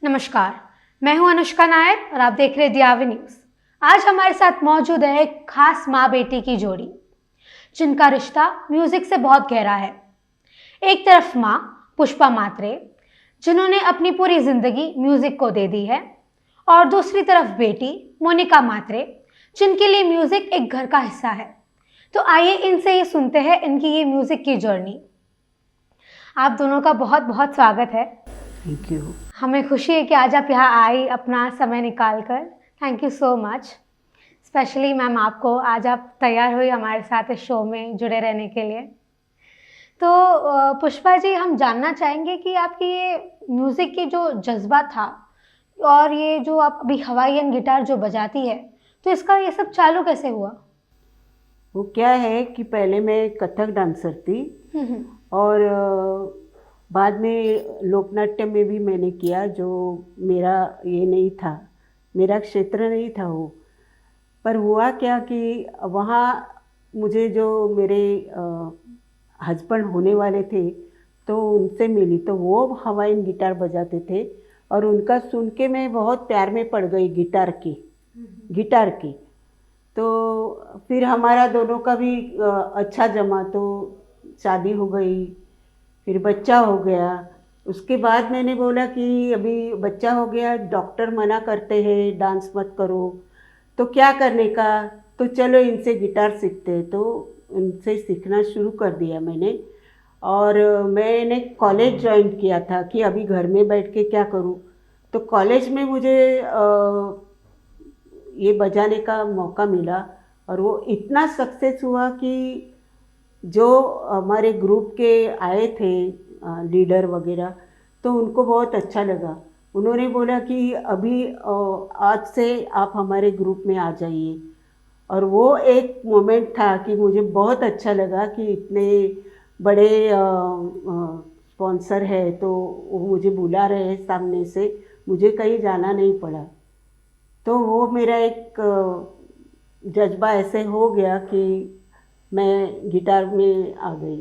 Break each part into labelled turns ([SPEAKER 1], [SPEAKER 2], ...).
[SPEAKER 1] नमस्कार, मैं हूं अनुष्का नायर और आप देख रहे हैं दियावी न्यूज। आज हमारे साथ मौजूद है एक खास माँ बेटी की जोड़ी, जिनका रिश्ता म्यूजिक से बहुत गहरा है। एक तरफ माँ पुष्पा मात्रे, जिन्होंने अपनी पूरी जिंदगी म्यूजिक को दे दी है, और दूसरी तरफ बेटी मोनिका मात्रे, जिनके लिए म्यूजिक एक घर का हिस्सा है। तो आइए इनसे ये सुनते हैं इनकी ये म्यूजिक की जर्नी। आप दोनों का बहुत बहुत स्वागत है।
[SPEAKER 2] Thank you.
[SPEAKER 1] हमें खुशी है कि आज आप यहाँ आई अपना समय निकाल कर। Thank you so much. Specially ma'am आपको, आज आप तैयार हुई हमारे साथ इस शो में जुड़े रहने के लिए। तो पुष्पा जी, हम जानना चाहेंगे कि आपकी ये म्यूज़िक की जो जज्बा था और ये जो आप अभी हवाईयन गिटार जो बजाती है, तो इसका ये सब चालू कैसे हुआ?
[SPEAKER 2] वो क्या है कि पहले मैं कथक डांसर थी और बाद में लोकनाट्य में भी मैंने किया, जो मेरा ये नहीं था, मेरा क्षेत्र नहीं था वो। पर हुआ क्या कि वहाँ मुझे जो मेरे हस्बैंड होने वाले थे तो उनसे मिली, तो वो हवाईन गिटार बजाते थे और उनका सुन के मैं बहुत प्यार में पड़ गई गिटार की। तो फिर हमारा दोनों का भी अच्छा जमा, तो शादी हो गई, फिर बच्चा हो गया। उसके बाद मैंने बोला कि अभी बच्चा हो गया, डॉक्टर मना करते हैं डांस मत करो, तो क्या करने का, तो चलो इनसे गिटार सीखते हैं। तो इनसे सीखना शुरू कर दिया मैंने। और मैंने कॉलेज ज्वाइन किया था कि अभी घर में बैठ के क्या करूं, तो कॉलेज में मुझे ये बजाने का मौका मिला और वो इतना सक्सेस हुआ कि जो हमारे ग्रुप के आए थे लीडर वगैरह, तो उनको बहुत अच्छा लगा। उन्होंने बोला कि अभी आज से आप हमारे ग्रुप में आ जाइए। और वो एक मोमेंट था कि मुझे बहुत अच्छा लगा कि इतने बड़े स्पॉन्सर है तो वो मुझे बुला रहे हैं सामने से, मुझे कहीं जाना नहीं पड़ा। तो वो मेरा एक जज्बा ऐसे हो गया कि मैं गिटार में आ गई।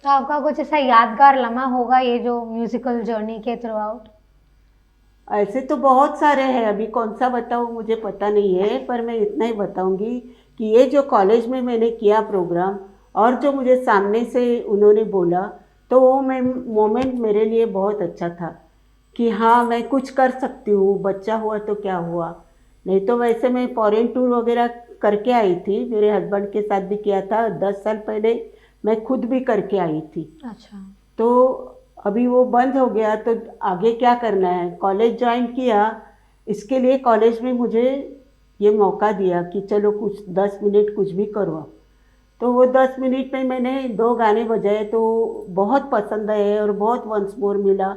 [SPEAKER 1] तो आपका कुछ ऐसा यादगार लम्हा होगा ये जो म्यूजिकल जर्नी के थ्रू आउट?
[SPEAKER 2] ऐसे तो बहुत सारे हैं, अभी कौन सा बताऊँ मुझे पता नहीं है, पर मैं इतना ही बताऊंगी कि ये जो कॉलेज में मैंने किया प्रोग्राम और जो मुझे सामने से उन्होंने बोला, तो वो मोमेंट मेरे लिए बहुत अच्छा था कि हाँ मैं कुछ कर सकती हूँ। बच्चा हुआ तो क्या हुआ, नहीं तो वैसे मैं फॉरेन टूर वगैरह करके आई थी, मेरे हस्बैंड के साथ भी किया था। 10 साल पहले मैं खुद भी करके आई थी।
[SPEAKER 1] अच्छा।
[SPEAKER 2] तो अभी वो बंद हो गया, तो आगे क्या करना है, कॉलेज ज्वाइन किया। इसके लिए कॉलेज में मुझे ये मौका दिया कि चलो कुछ 10 मिनट कुछ भी करो। तो वो 10 मिनट में मैंने 2 गाने बजाए, तो बहुत पसंद आए और बहुत वंस मोर मिला।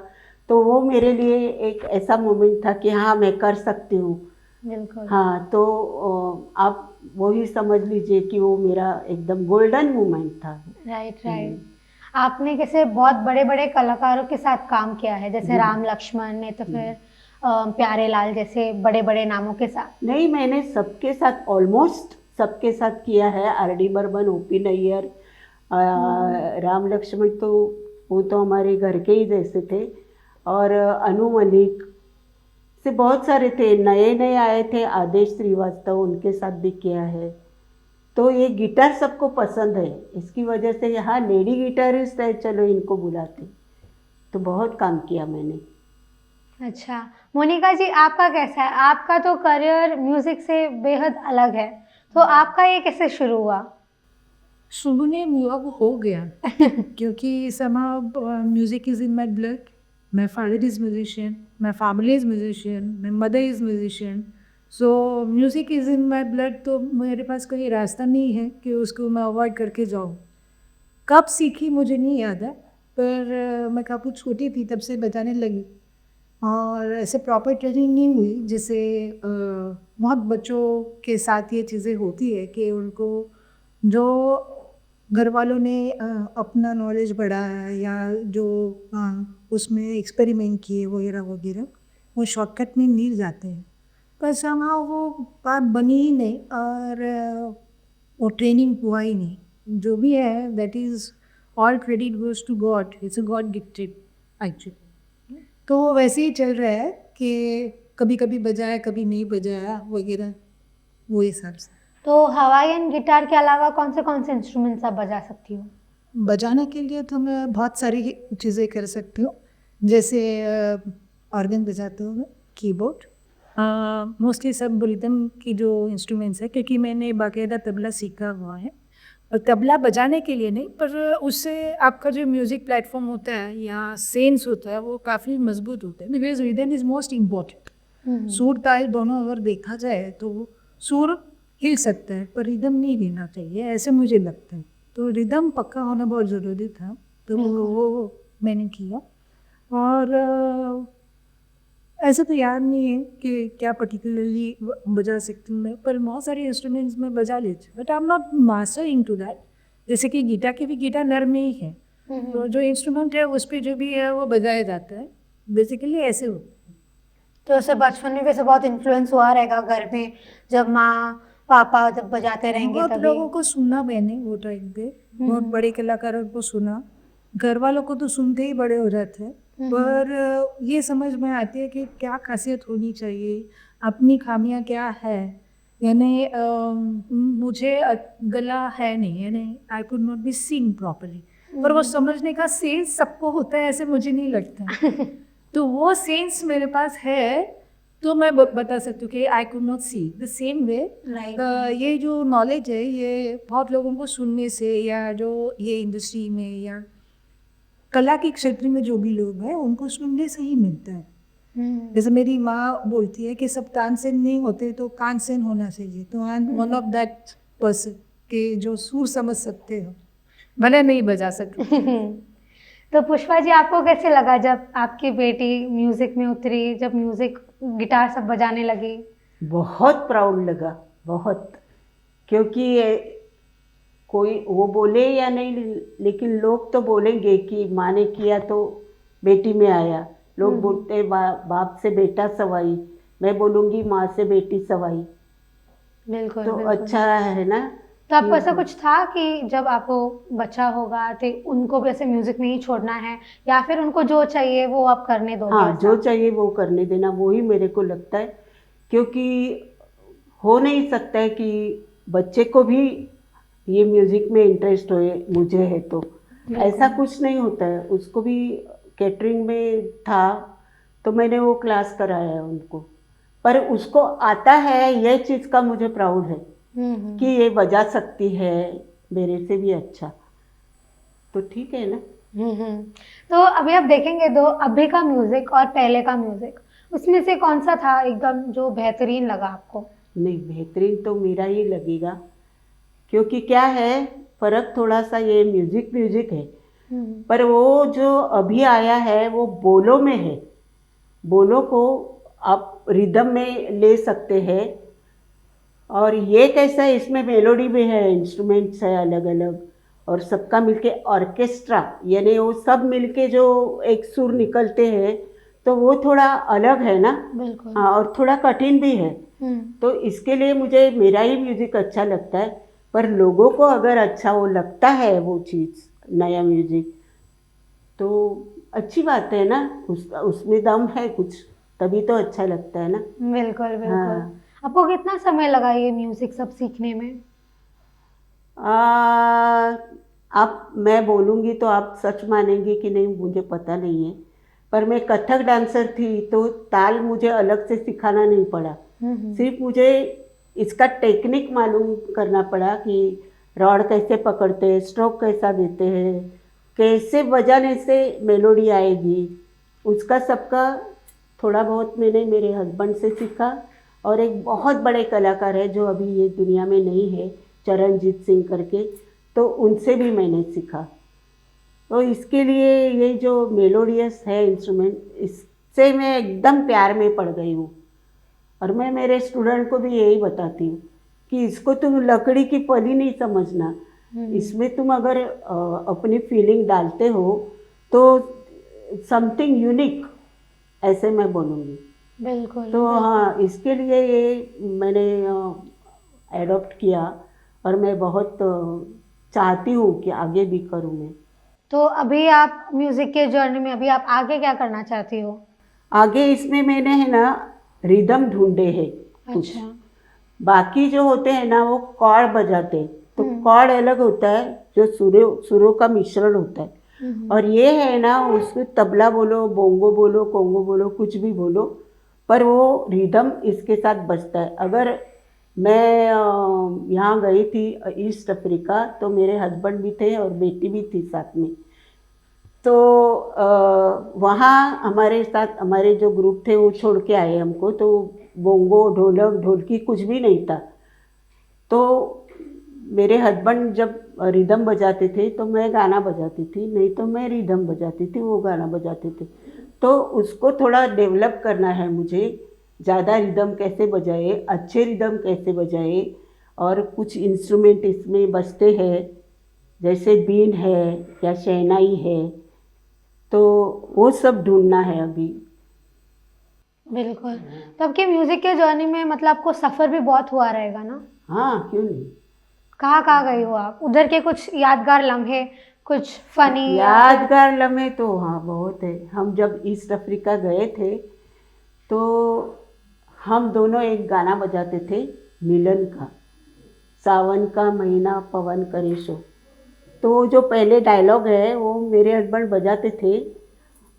[SPEAKER 2] तो वो मेरे लिए एक ऐसा मोमेंट था कि हाँ मैं कर सकती हूँ।
[SPEAKER 1] बिल्कुल।
[SPEAKER 2] हाँ, तो आप वही समझ लीजिए कि वो मेरा एकदम गोल्डन मोमेंट था।
[SPEAKER 1] राइट। आपने कैसे बहुत बड़े बड़े कलाकारों के साथ काम किया है, जैसे राम लक्ष्मण ने, तो फिर प्यारे लाल जैसे बड़े बड़े नामों के साथ?
[SPEAKER 2] नहीं, मैंने सबके साथ, ऑलमोस्ट सबके साथ किया है। आर.डी. बर्मन, ओ.पी. नैयर, राम लक्ष्मण, तो वो तो हमारे घर के ही जैसे थे। और अनु मलिक से बहुत सारे थे, नए नए आए थे, आदेश श्रीवास्तव, उनके साथ भी किया है। तो ये गिटार सबको पसंद है, इसकी वजह से यहाँ लेडी गिटारिस्ट है, चलो इनको बुलाते। तो बहुत काम किया मैंने।
[SPEAKER 1] अच्छा, मोनिका जी आपका कैसा है? आपका तो करियर म्यूजिक से बेहद अलग है, तो आपका ये कैसे शुरू हुआ?
[SPEAKER 3] शुरू में हुआ वो हो गया क्योंकि somehow music is in my blood. My father is musician, my family is musician, my mother is musician. So music is in my blood. तो मेरे पास कोई रास्ता नहीं है कि उसको मैं अवॉइड करके जाऊँ। कब सीखी मुझे नहीं याद है, पर मैं काफ़ी छोटी थी तब से बजाने लगी। और ऐसे प्रॉपर ट्रेनिंग नहीं हुई। जैसे बहुत बच्चों के साथ ये चीज़ें होती है कि उनको जो घर वालों ने अपना नॉलेज बढ़ाया या जो उसमें एक्सपेरिमेंट किए वगैरह वगैरह, वो शॉर्टकट में मिल जाते हैं, पर somehow वो बात बनी ही नहीं और वो ट्रेनिंग हुआ ही नहीं। जो भी है that is all credit goes to God, it's a God gifted actually. तो वैसे ही चल रहा है कि कभी कभी बजाया कभी नहीं बजाया वगैरह, वो हिसाब से।
[SPEAKER 1] तो हवाईयन गिटार के अलावा कौन से इंस्ट्रूमेंट्स आप बजा सकती हो?
[SPEAKER 3] बजाने के लिए तो मैं बहुत सारी चीज़ें कर सकती हूँ। जैसे ऑर्गन बजाती हूँ मैं, कीबोर्ड, मोस्टली सब रिदम की जो इंस्ट्रूमेंट्स है, क्योंकि मैंने बाकायदा तबला सीखा हुआ है। और तबला बजाने के लिए नहीं, पर उससे आपका जो म्यूज़िक प्लेटफॉर्म होता है या सेंस होता है वो काफ़ी मजबूत होता है, because rhythm is most important. सुर ताल दोनों अगर देखा जाए तो सुर हिल सकता है पर रिदम नहीं हिलना चाहिए, ऐसे मुझे लगता है। तो रिदम पक्का होना बहुत ज़रूरी था, तो वो मैंने किया। और ऐसा तो याद नहीं है कि क्या पर्टिकुलरली बजा सकती हूँ मैं, पर बहुत सारे इंस्ट्रूमेंट्स में बजा लेती हूँ, but I am not master in to that. जैसे कि गिटार की भी गिटार नर में ही है, तो जो इंस्ट्रूमेंट है उस पर जो भी है वो बजाया जाता है, बेसिकली ऐसे हो।
[SPEAKER 1] तो ऐसे बचपन में वैसे बहुत इन्फ्लुएंस हुआ रहेगा घर में, जब माँ पापा जब बजाते रहेंगे
[SPEAKER 3] बहुत
[SPEAKER 1] तभी।
[SPEAKER 3] लोगों को सुना मैंने वो टाइम पे, बहुत बड़े कलाकारों को सुना। घर वालों को तो सुनते ही बड़े हो जाते हैं, पर ये समझ में आती है कि क्या खासियत होनी चाहिए, अपनी खामियां क्या है। यानी मुझे गला है नहीं, यानी I could not be sing properly, पर वो समझने का सेंस सबको होता है ऐसे मुझे नहीं लगता। तो वो सेंस मेरे पास है, तो मैं बता सकती हूँ कि आई could not see the same way. ये जो नॉलेज है ये बहुत लोगों को सुनने से, या जो ये इंडस्ट्री में या कला के क्षेत्र में जो भी लोग हैं उनको सुनने से ही मिलता है। जैसे मेरी माँ बोलती है कि सब तानसेन नहीं होते तो कानसेन होना चाहिए, तो I am one of that person के जो सुर समझ सकते हो, भले नहीं बजा सकते।
[SPEAKER 1] तो पुष्पा जी, आपको कैसे लगा जब आपकी बेटी म्यूजिक में उतरी, जब म्यूजिक गिटार सब बजाने लगी?
[SPEAKER 2] बहुत प्राउड लगा, बहुत। क्योंकि कोई वो बोले या नहीं, लेकिन लोग तो बोलेंगे कि माँ ने किया तो बेटी में आया। लोग बोलते बाप से बेटा सवाई, मैं बोलूँगी माँ से बेटी सवाई।
[SPEAKER 1] बिल्कुल
[SPEAKER 2] तो
[SPEAKER 1] बिल्कुल।
[SPEAKER 2] अच्छा है ना।
[SPEAKER 1] तो आपको ऐसा कुछ था कि जब आपको बच्चा होगा तो उनको भी ऐसे म्यूजिक में ही छोड़ना है, या फिर उनको जो चाहिए वो आप करने दोगे?
[SPEAKER 2] हाँ,
[SPEAKER 1] ऐसा?
[SPEAKER 2] जो चाहिए वो करने देना, वो ही मेरे को लगता है। क्योंकि हो नहीं सकता है कि बच्चे को भी ये म्यूज़िक में इंटरेस्ट हो, मुझे है तो ऐसा कुछ नहीं होता है। उसको भी कैटरिंग में था तो मैंने वो क्लास कराया है उनको, पर उसको आता है, यह चीज़ का मुझे प्राउड है कि ये बजा सकती है मेरे से भी अच्छा। तो ठीक है ना।
[SPEAKER 1] तो अभी आप देखेंगे दो, अभी का म्यूजिक और पहले का म्यूजिक, उसमें से कौन सा था एकदम जो बेहतरीन लगा आपको?
[SPEAKER 2] नहीं, बेहतरीन तो मेरा ही लगेगा, क्योंकि क्या है, फ़र्क थोड़ा सा ये म्यूज़िक है, पर वो जो अभी आया है वो बोलों में है। बोलों को आप रिदम में ले सकते हैं, और ये कैसा है, इसमें मेलोडी भी है, इंस्ट्रूमेंट्स है अलग अलग, और सबका मिलके ऑर्केस्ट्रा, यानी वो सब मिलके जो एक सुर निकलते हैं, तो वो थोड़ा अलग है ना।
[SPEAKER 1] बिल्कुल।
[SPEAKER 2] हाँ, और थोड़ा कठिन भी है। तो इसके लिए मुझे मेरा ही म्यूज़िक अच्छा लगता है, पर लोगों को अगर अच्छा वो लगता है वो चीज़, नया म्यूज़िक, तो अच्छी बात है ना। उसमें दम है कुछ, तभी तो अच्छा लगता है ना।
[SPEAKER 1] बिल्कुल बिल्कुल।
[SPEAKER 2] हाँ।
[SPEAKER 1] आपको कितना समय लगा ये म्यूजिक सब सीखने में?
[SPEAKER 2] आप, मैं बोलूँगी तो आप सच मानेंगे कि नहीं मुझे पता नहीं है, पर मैं कथक डांसर थी तो ताल मुझे अलग से सिखाना नहीं पड़ा। सिर्फ मुझे इसका टेक्निक मालूम करना पड़ा कि रॉड कैसे पकड़ते हैं, स्ट्रोक कैसा देते हैं, कैसे बजाने से मेलोडी आएगी, उसका सबका थोड़ा बहुत मैंने मेरे हस्बैंड से सीखा। और एक बहुत बड़े कलाकार है जो अभी ये दुनिया में नहीं है, चरणजीत सिंह करके, तो उनसे भी मैंने सीखा। तो इसके लिए ये जो मेलोडियस है इंस्ट्रूमेंट, से मैं एकदम प्यार में पड़ गई हूँ। और मैं मेरे स्टूडेंट को भी यही बताती हूँ कि इसको तुम लकड़ी की पली नहीं समझना, इसमें तुम अगर अपनी फीलिंग डालते हो तो समथिंग यूनिक, ऐसे मैं बोलूँगी।
[SPEAKER 1] बिल्कुल।
[SPEAKER 2] तो हाँ, इसके लिए ये मैंने एडॉप्ट किया और मैं बहुत चाहती हूँ कि आगे भी करूँ मैं।
[SPEAKER 1] तो अभी आप म्यूजिक के जर्नी में अभी आप आगे क्या करना चाहती हो?
[SPEAKER 2] आगे इसमें मैंने है ना रिदम ढूंढे हैं कुछ।
[SPEAKER 1] अच्छा।
[SPEAKER 2] बाकी जो होते हैं ना वो कॉर्ड बजाते हैं, तो कॉर्ड अलग होता है जो सुरों सुरों का मिश्रण होता है। और ये है ना, उसको तबला बोलो, बोंगो बोलो, कोंगो बोलो, कुछ भी बोलो, पर वो रिदम इसके साथ बजता है। अगर मैं यहाँ गई थी ईस्ट अफ्रीका, तो मेरे हस्बैंड भी थे और बेटी भी थी साथ में। तो वहाँ हमारे साथ हमारे जो ग्रुप थे वो छोड़ के आए हमको, तो बोंगो, ढोलक, ढोलकी कुछ भी नहीं था। तो मेरे हस्बैंड जब रिदम बजाते थे तो मैं गाना बजाती थी, नहीं तो मैं रिदम बजाती थी, वो गाना बजाते थे। तो उसको थोड़ा डेवलप करना है मुझे, ज़्यादा रिदम कैसे बजाए, अच्छे रिदम कैसे बजाए, और कुछ इंस्ट्रूमेंट इसमें बजते हैं जैसे बीन है या शहनाई है, तो वो सब ढूंढना है अभी।
[SPEAKER 1] बिल्कुल। तो आपके म्यूजिक के जर्नी में मतलब आपको सफर भी बहुत हुआ रहेगा ना?
[SPEAKER 2] हाँ, क्यों नहीं।
[SPEAKER 1] कहाँ कहाँ गई हो आप? उधर के कुछ यादगार लम्हे, कुछ फनी या फिर?
[SPEAKER 2] यादगार लम्हे तो हाँ बहुत है। हम जब ईस्ट अफ्रीका गए थे तो हम दोनों एक गाना बजाते थे मिलन का, सावन का महीना पवन करे शो। तो जो पहले डायलॉग है वो मेरे हस्बैंड बजाते थे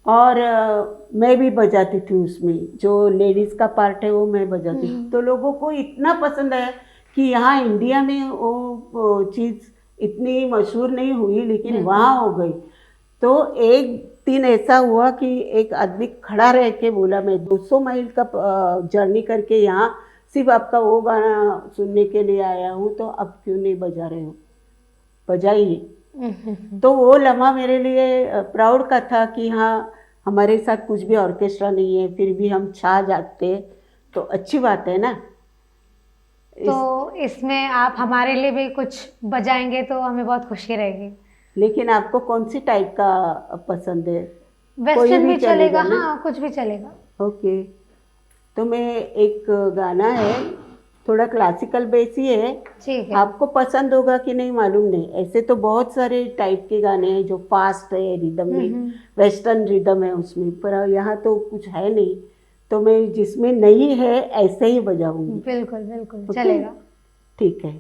[SPEAKER 2] और मैं भी बजाती थी उसमें, जो लेडीज़ का पार्ट है वो मैं बजाती थी। तो लोगों को इतना पसंद आया कि यहाँ इंडिया में वो चीज़ इतनी मशहूर नहीं हुई, लेकिन वहाँ हो गई। तो एक दिन ऐसा हुआ कि एक आदमी खड़ा रह के बोला, मैं 200 माइल का जर्नी करके यहाँ सिर्फ आपका वो गाना सुनने के लिए आया हूँ, तो अब क्यों नहीं बजा रहे हो, बजाइए। तो वो लम्हा मेरे लिए प्राउड का था कि हाँ, हमारे साथ कुछ भी ऑर्केस्ट्रा नहीं है, फिर भी हम छा जाते, तो अच्छी बात है ना।
[SPEAKER 1] तो इसमें आप हमारे लिए भी कुछ बजाएंगे तो हमें बहुत खुशी रहेगी।
[SPEAKER 2] लेकिन आपको कौन सी टाइप का पसंद है? कोई
[SPEAKER 1] वेस्टर्न
[SPEAKER 2] भी
[SPEAKER 1] भी चलेगा,
[SPEAKER 2] ना?
[SPEAKER 1] हाँ कुछ भी चलेगा।
[SPEAKER 2] ओके, तो मैं एक गाना है, थोड़ा क्लासिकल बेस ही है,
[SPEAKER 1] ठीक है।
[SPEAKER 2] आपको पसंद होगा कि नहीं मालूम नहीं। ऐसे तो बहुत सारे टाइप के गाने हैं जो फास्ट है रिदम में, वेस्टर्न रिदम है उसमें, पर यहाँ तो कुछ है नहीं, तो मैं जिसमें नहीं है ऐसे ही बजाऊंगी।
[SPEAKER 1] बिल्कुल बिल्कुल
[SPEAKER 2] ओके?
[SPEAKER 1] चलेगा।
[SPEAKER 2] ठीक है।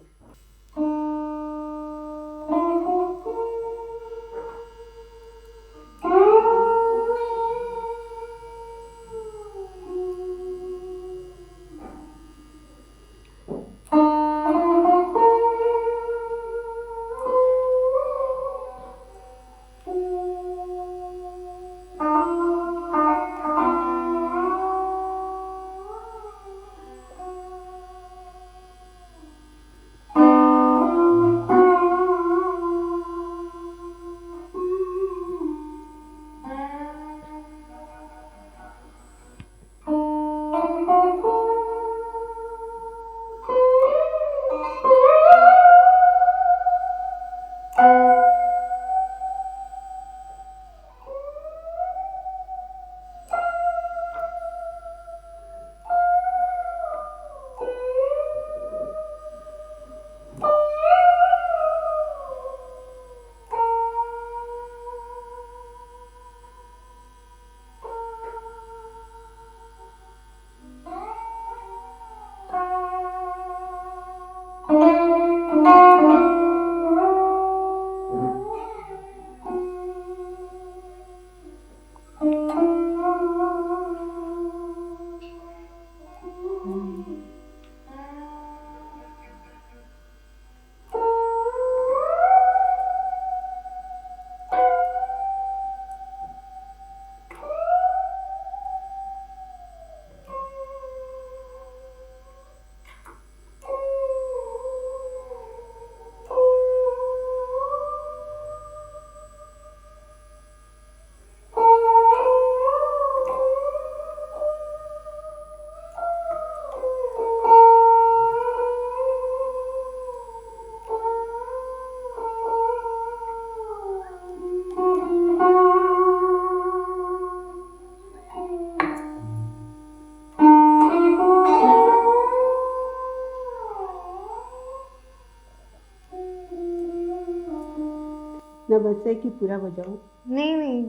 [SPEAKER 2] इतना बस है कि पूरा बजाऊं?
[SPEAKER 1] नहीं नहीं,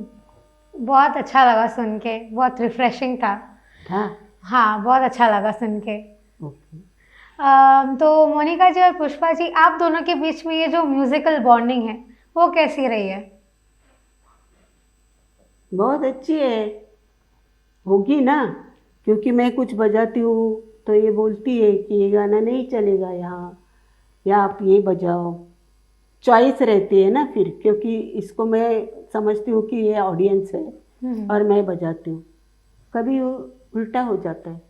[SPEAKER 1] बहुत अच्छा लगा सुन के, बहुत रिफ्रेशिंग था। हाँ, बहुत अच्छा लगा सुन के।
[SPEAKER 2] ओके।
[SPEAKER 1] तो मोनिका जी और पुष्पा जी, आप दोनों के बीच में ये जो म्यूजिकल बॉन्डिंग है वो कैसी रही है?
[SPEAKER 2] बहुत अच्छी है, होगी ना, क्योंकि मैं कुछ बजाती हूँ तो ये बोलती है कि ये गाना नहीं चलेगा यहाँ, या आप ये बजाओ। चॉइस रहती है ना फिर, क्योंकि इसको मैं समझती हूँ कि ये ऑडियंस है और मैं बजाती हूँ। कभी उल्टा हो जाता है,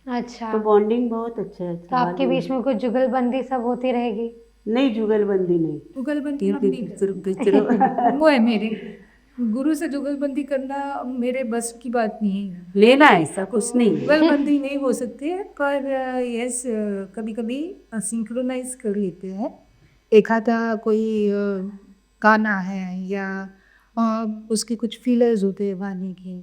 [SPEAKER 1] अच्छा,
[SPEAKER 2] तो बॉन्डिंग बहुत अच्छा है।
[SPEAKER 1] तो आपके बीच में कुछ जुगलबंदी सब होती रहेगी?
[SPEAKER 2] नहीं, जुगलबंदी नहीं।
[SPEAKER 3] जुगलबंदी हम नहीं करते। वो है मेरे गुरु से जुगलबंदी करना मेरे बस की बात नहीं है।
[SPEAKER 2] लेना ऐसा कुछ नहीं है।
[SPEAKER 3] जुगलबंदी नहीं हो सकती है, पर यस कभी कभी सिंक्रोनाइज कर लेते हैं। एक आधा कोई गाना है या उसके कुछ फीलर्स होते हैं गाने के,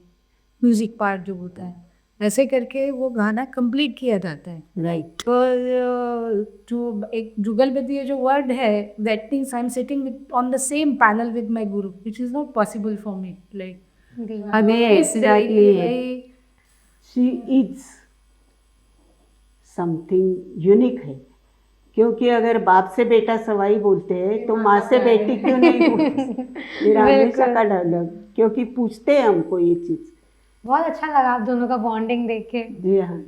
[SPEAKER 3] म्यूजिक पार्ट जो होता है, ऐसे करके वो गाना कंप्लीट किया जाता है।
[SPEAKER 2] राइट।
[SPEAKER 3] पर जो एक जुगलबंदी जो वर्ड है, that means I am sitting on the same panel with my guru, which is not possible for me. Like
[SPEAKER 2] हमें ऐसी बात नहीं है। शी इज समथिंग यूनिक है, क्योंकि अगर बाप से बेटा सवाई बोलते हैं तो माँ से बेटी क्यों नहीं बोलते? मेरा हमेशा का डायलॉग, क्योंकि पूछते हैं हमको ये चीज़।
[SPEAKER 1] बहुत अच्छा लगा आप दोनों का बॉन्डिंग देख के।
[SPEAKER 2] जी हाँ।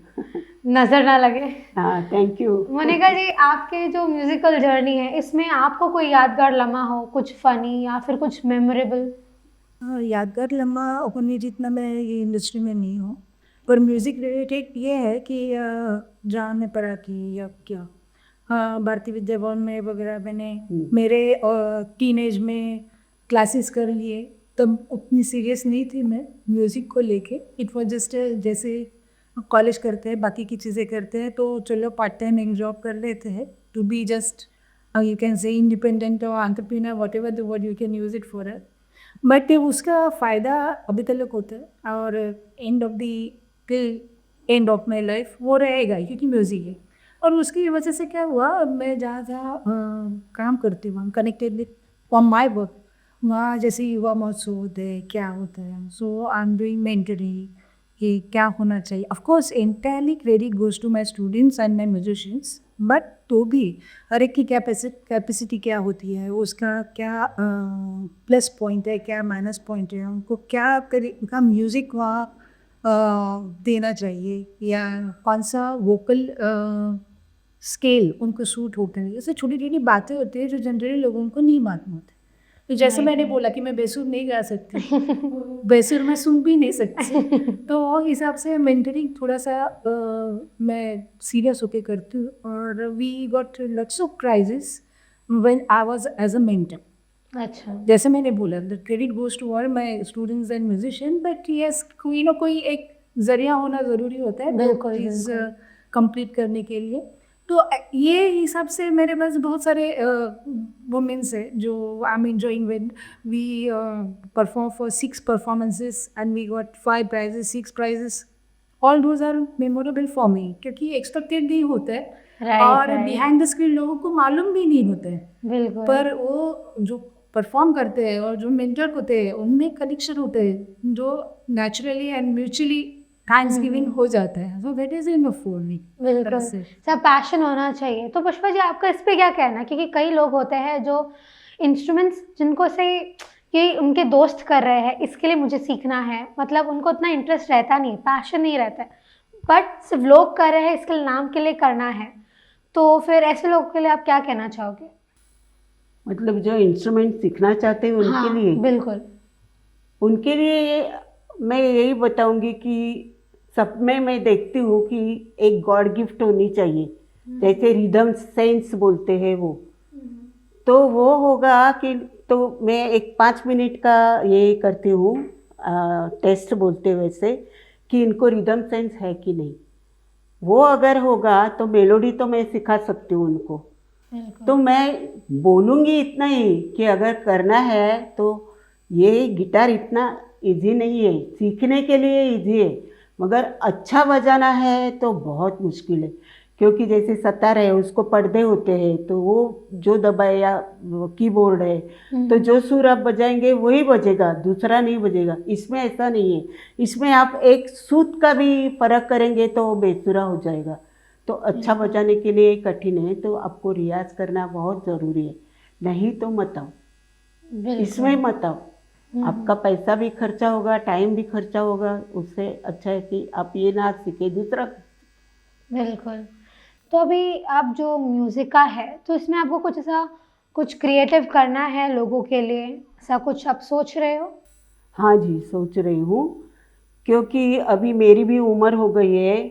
[SPEAKER 1] नजर ना लगे।
[SPEAKER 2] हाँ, थैंक यू।
[SPEAKER 1] मोनिका जी, आपके जो म्यूजिकल जर्नी है इसमें आपको कोई यादगार लम्हा हो, कुछ फनी या फिर कुछ मेमोरेबल?
[SPEAKER 3] यादगार लम्हा होने जितना मैं ये इंडस्ट्री में नहीं हूँ, पर म्यूज़िक रिलेटेड ये है कि जहाँ मैं पढ़ा थी या क्या, हाँ, भारतीय विद्या भवन में वगैरह मैंने मेरे टीनेज में क्लासेस कर लिए। तब उतनी सीरियस नहीं थी मैं म्यूज़िक को लेके। इट वॉज जस्ट जैसे कॉलेज करते हैं, बाकी की चीज़ें करते हैं, तो चलो पार्ट टाइम एक जॉब कर लेते हैं to be just you can say independent और entrepreneur, whatever the word you can use it for it. But उसका फ़ायदा अभी तक होता है और end of the till end of my life वो रहेगा, क्योंकि म्यूज़िक है। और उसकी वजह से क्या हुआ, मैं जहाँ जहाँ काम करती हूँ connected with from my work, वहाँ जैसे युवा महोत्सव होते हैं, क्या होता है, so I am doing mentoring कि क्या होना चाहिए। Of course entirely credit goes to my students and my musicians, but तो भी हर एक की कैपेसिटी क्या होती है, उसका क्या प्लस पॉइंट है, क्या माइनस पॉइंट है, उनको क्या उनका म्यूज़िक वहाँ देना चाहिए, या कौन सा वोकल स्केल उनको सूट होता है। जैसे छोटी छोटी बातें होती है जो जनरली लोगों को नहीं मालूम होती। तो जैसे मैंने बोला कि मैं बेसुर नहीं गा सकती, बेसुर मैं सुन भी नहीं सकती, तो वो हिसाब से मेंटरिंग थोड़ा सा मैं सीरियस होके करती हूँ। और we got lots of prizes when I was as a mentor.
[SPEAKER 1] अच्छा,
[SPEAKER 3] जैसे मैंने बोला, the credit goes to all my students and musician, but yes कोई ना कोई एक जरिया होना ज़रूरी होता है
[SPEAKER 1] बिल्कुल,
[SPEAKER 3] चीज़ कंप्लीट करने के लिए। तो ये हिसाब से मेरे पास बहुत सारे वुमेन्स है जो I am enjoying with. We perform for 6 performances and we got 5 prizes, 6 prizes. All those are memorable for me, क्योंकि एक्सपेक्टेड नहीं होता है और बिहाइंड द स्क्रीन लोगों को मालूम भी नहीं होता है।
[SPEAKER 1] बिल्कुल।
[SPEAKER 3] पर वो जो परफॉर्म करते हैं और जो मेंटर होते हैं उनमें कनेक्शन होते हैं जो naturally and mutually thanks giving हो जाता है। So that is enough for me.
[SPEAKER 1] बिल्कुल, सब पैशन होना चाहिए। तो पुष्पा जी, आपका इस पे क्या कहना है? क्योंकि कई लोग होते हैं जो इंस्ट्रूमेंट्स जिनको से कि उनके दोस्त कर रहे हैं, इसके लिए मुझे सीखना है, मतलब उनको उतना इंटरेस्ट रहता नहीं, पैशन नहीं रहता है, बट सिर्फ लोग कर रहे हैं इसके नाम के लिए करना है, तो फिर ऐसे लोगों के लिए आप क्या कहना चाहोगे?
[SPEAKER 2] मतलब जो इंस्ट्रूमेंट सीखना चाहते हैं उनके लिए?
[SPEAKER 1] बिल्कुल।
[SPEAKER 2] उनके लिए मैं यही बताऊंगी कि सब में मैं देखती हूँ कि एक गॉड गिफ्ट होनी चाहिए, जैसे रिदम सेंस बोलते हैं वो, तो वो होगा कि तो मैं एक 5 मिनट का ये करती हूँ टेस्ट बोलते वैसे, कि इनको रिदम सेंस है कि नहीं। वो अगर होगा तो मेलोडी तो मैं सिखा सकती हूँ उनको। तो मैं बोलूँगी इतना ही कि अगर करना है तो ये गिटार इतना इजी नहीं है, सीखने के लिए इजी है, मगर अच्छा बजाना है तो बहुत मुश्किल है, क्योंकि जैसे सतार है उसको पर्दे होते हैं, तो वो जो दबाए या कीबोर्ड है तो जो सुर आप बजाएंगे वही बजेगा, दूसरा नहीं बजेगा। इसमें ऐसा नहीं है, इसमें आप एक सूत का भी फर्क करेंगे तो वो बेसुरा हो जाएगा। तो अच्छा बजाने के लिए कठिन है, तो आपको रियाज करना बहुत ज़रूरी है, नहीं तो मत आओ, इसमें मत आओ। आपका पैसा भी खर्चा होगा, टाइम भी खर्चा होगा, उससे अच्छा है कि आप ये ना सीखे दूसरा।
[SPEAKER 1] बिल्कुल। तो अभी आप जो म्यूज़िक का है, तो इसमें आपको कुछ ऐसा कुछ क्रिएटिव करना है लोगों के लिए, ऐसा कुछ आप सोच रहे हो?
[SPEAKER 2] हाँ जी, सोच रही हूँ, क्योंकि अभी मेरी भी उम्र हो गई है,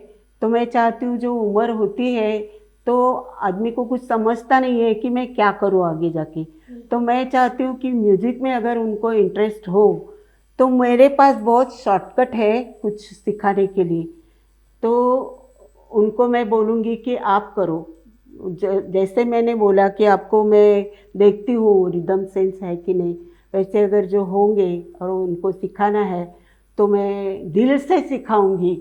[SPEAKER 2] तो मैं चाहती हूँ जो उम्र होती है तो आदमी को कुछ समझता नहीं है कि मैं क्या करूँ आगे जाके। तो मैं चाहती हूँ कि म्यूज़िक में अगर उनको इंटरेस्ट हो तो मेरे पास बहुत शॉर्टकट है कुछ सिखाने के लिए, तो उनको मैं बोलूँगी कि आप करो। जैसे मैंने बोला कि आपको मैं देखती हूँ रिदम सेंस है कि नहीं, वैसे अगर जो होंगे और उनको सिखाना है तो मैं दिल से सिखाऊंगी।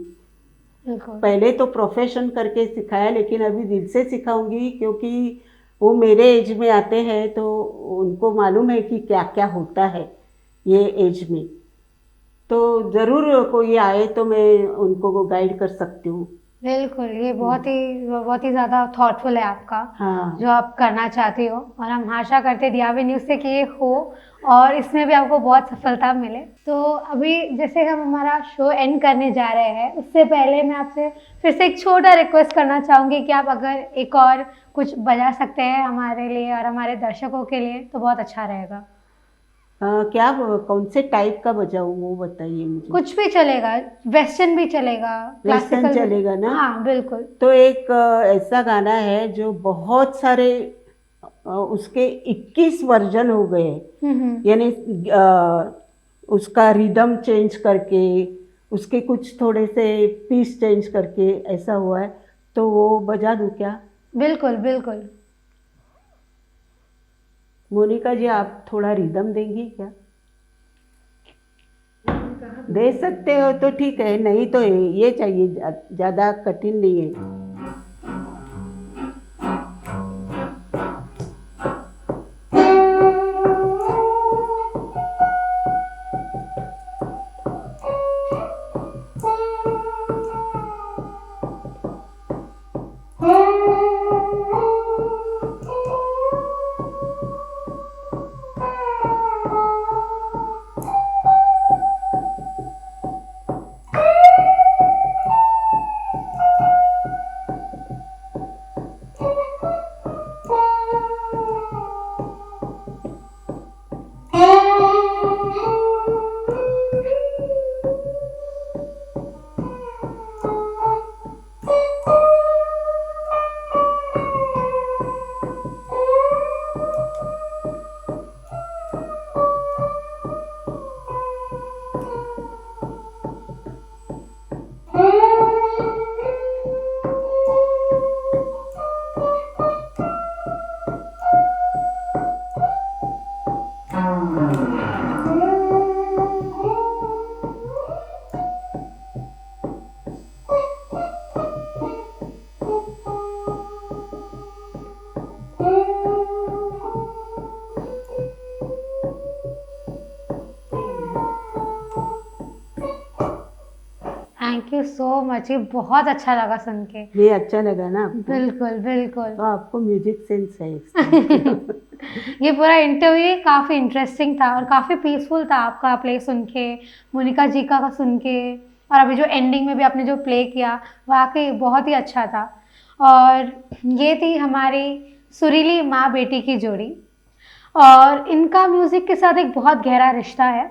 [SPEAKER 1] बिल्कुल।
[SPEAKER 2] पहले तो प्रोफेशन करके सिखाया, लेकिन अभी दिल से सिखाऊंगी, क्योंकि वो मेरे एज में आते हैं तो उनको मालूम है कि क्या क्या होता है ये एज में। तो ज़रूर कोई आए तो मैं उनको गाइड कर सकती हूँ।
[SPEAKER 1] बिल्कुल, ये बहुत ही ज़्यादा थॉटफुल है आपका,
[SPEAKER 2] हाँ
[SPEAKER 1] जो आप करना चाहती हो, और हम आशा करते हैं DRV न्यूज़ से कि ये हो और इसमें भी आपको बहुत सफलता मिले। तो अभी जैसे हम हमारा शो एंड करने जा रहे हैं, उससे पहले मैं आपसे फिर से एक छोटा रिक्वेस्ट करना चाहूँगी कि आप अगर एक और कुछ बजा सकते हैं हमारे लिए और हमारे दर्शकों के लिए तो बहुत अच्छा रहेगा।
[SPEAKER 2] क्या कौन से टाइप का बजाऊँ वो बताइए मुझे।
[SPEAKER 1] कुछ भी चलेगा, वेस्टर्न भी चलेगा,
[SPEAKER 2] वेस्टर्न
[SPEAKER 1] क्लासिकल भी।
[SPEAKER 2] चलेगा ना?
[SPEAKER 1] हाँ, बिल्कुल।
[SPEAKER 2] तो एक ऐसा गाना है जो बहुत सारे उसके 21 वर्जन हो गए, यानी उसका रिदम चेंज करके उसके कुछ थोड़े से पीस चेंज करके ऐसा हुआ है, तो वो बजा दूँ क्या?
[SPEAKER 1] बिल्कुल, बिल्कुल।
[SPEAKER 2] मोनिका जी, आप थोड़ा रिदम देंगी क्या? दे सकते हो तो ठीक है, नहीं तो ये चाहिए, ज़्यादा कठिन नहीं है।
[SPEAKER 1] थैंक यू सो मच, ये बहुत अच्छा लगा सुन के।
[SPEAKER 2] ये अच्छा लगा ना आपको?
[SPEAKER 1] बिल्कुल, बिल्कुल।
[SPEAKER 2] तो आपको म्यूजिक सेंस है इसका।
[SPEAKER 1] ये पूरा इंटरव्यू काफ़ी इंटरेस्टिंग था और काफ़ी पीसफुल था आपका प्ले सुन के, मोनिका जी का सुन के, और अभी जो एंडिंग में भी आपने जो प्ले किया वाकई बहुत ही अच्छा था। और ये थी हमारी सुरीली माँ बेटी की जोड़ी, और इनका म्यूज़िक के साथ एक बहुत गहरा रिश्ता है,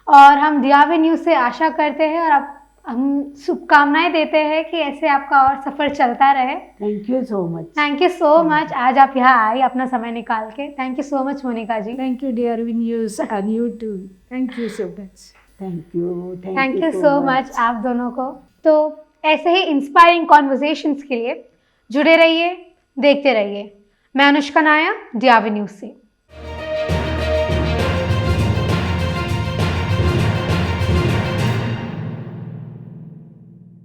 [SPEAKER 1] और हम DRV न्यूज़ से आशा करते हैं और हम शुभकामनाएं देते हैं कि ऐसे आपका और सफ़र चलता रहे।
[SPEAKER 2] Thank you so much.
[SPEAKER 1] Thank you so much, आज आप यहाँ आई अपना समय निकाल के। Thank you so much Monika ji.
[SPEAKER 3] Thank you, DRV News, and you too. Thank you so much.
[SPEAKER 2] Thank
[SPEAKER 1] you so much आप दोनों को। तो ऐसे ही इंस्पायरिंग कॉन्वर्जेशंस के लिए जुड़े रहिए, देखते रहिए। मैं अनुष्का नायर, DRV न्यूज़ से।